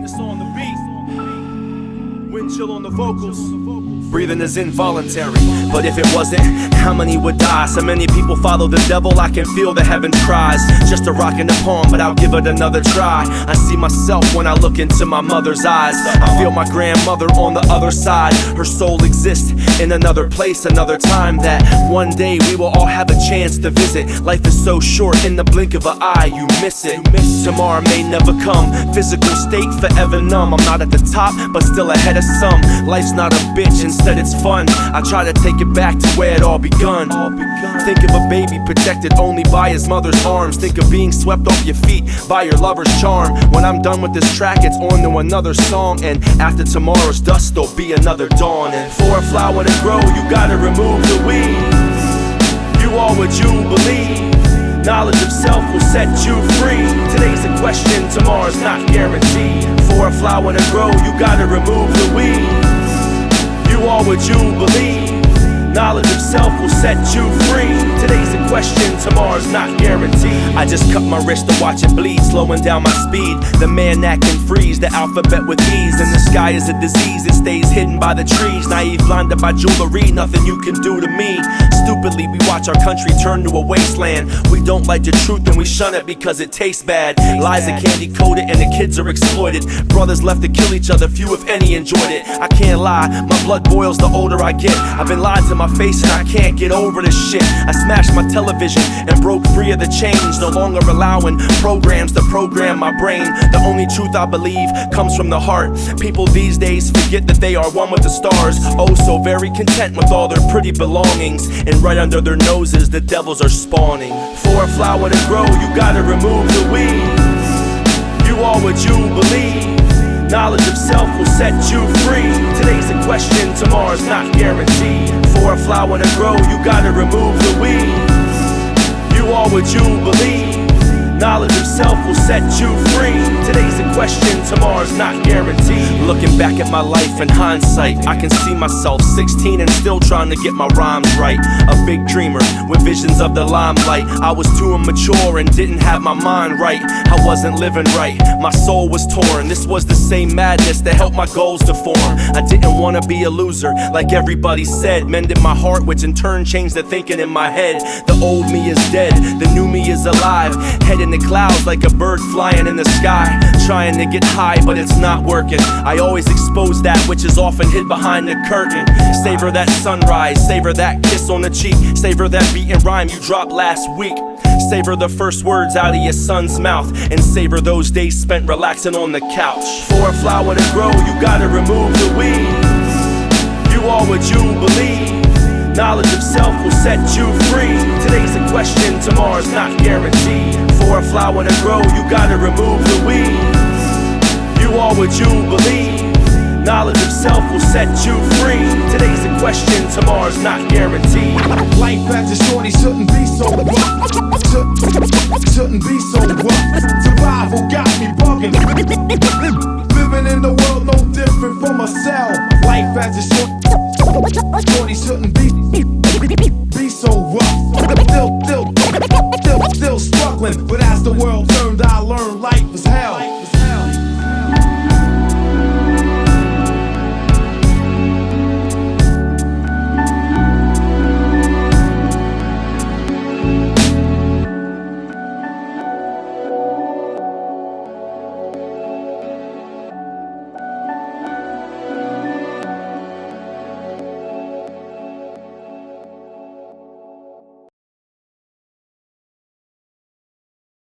It's on the beat. windchILL on the vocals. Breathing is involuntary, but if it wasn't, how many would die? So many people follow the devil, I can feel the heaven cries. Just a rock in the palm, but I'll give it another try. I see myself when I look into my mother's eyes. I feel my grandmother on the other side. Her soul exists in another place, another time, that one day we will all have a chance to visit. Life is so short, in the blink of an eye you miss it. Tomorrow may never come, physical state forever numb. I'm not at the top, but still ahead of some. Life's not a bitch, instead it's fun. I try to take it back to where it all begun. Think of a baby protected only by his mother's arms. Think of being swept off your feet by your lover's charm. When I'm done with this track, it's on to another song. And after tomorrow's dust, there'll be another dawn. And for a flower to grow, you gotta remove the weeds. You are what you believe. Knowledge of self will set you free. Today's a question, tomorrow's not guaranteed. For a flower to grow, you gotta remove the weeds. You are what you believe. Knowledge of self will set you free. Today's a question, tomorrow's not guaranteed. I just cut my wrist to watch it bleed, slowing down my speed. The man that can freeze the alphabet with ease. And the sky is a disease, it stays hidden by the trees. Naive, blinded by jewelry, nothing you can do to me. Stupidly, we watch our country turn to a wasteland. We don't like the truth and we shun it because it tastes bad. Lies are candy coated and the kids are exploited. Brothers left to kill each other, few if any enjoyed it. I can't lie, my blood boils the older I get. I've been lied to my face and I can't get over this shit. I smashed my television and broke free of the chains. No longer allowing programs to program my brain. The only truth I believe comes from the heart. People these days forget that they are one with the stars. Oh, so very content with all their pretty belongings. And right under their noses the devils are spawning. For a flower to grow, you gotta remove the weeds. You are what you believe. Knowledge of self will set you free. Today's a question, tomorrow's not guaranteed. For a flower to grow, you gotta remove the weeds. You are what you believe. Knowledge of self will set you free. Today's a question, tomorrow's not guaranteed. Looking back at my life in hindsight, I can see myself 16 and still trying to get my rhymes right. A big dreamer with visions of the limelight. I was too immature and didn't have my mind right. I wasn't living right, my soul was torn. This was the same madness that helped my goals to form. I didn't want to be a loser, like everybody said. Mended my heart, which in turn changed the thinking in my head. The old me is dead, the new me is alive. Head in the clouds like a bird flying in the sky. Trying to get high, but it's not working. I always expose that which is often hid behind the curtain. Savor that sunrise, savor that kiss on the cheek. Savor that beat and rhyme you dropped last week. Savor the first words out of your son's mouth. And savor those days spent relaxing on the couch. For a flower to grow, you gotta remove the weeds. You are what you believe. Knowledge of self will set you free. Today's a question, tomorrow's not guaranteed. For a flower to grow, you gotta remove the weeds. You are what you believe. Knowledge of self will set you free. Today's a question, tomorrow's not guaranteed. Life as a shorty shouldn't be so rough. Shouldn't be so rough. Survival got me bugging. Living in the world no different from a cell. Life as a shorty shouldn't be so rough. Still struggling, but as the world turned, I learned life is hell.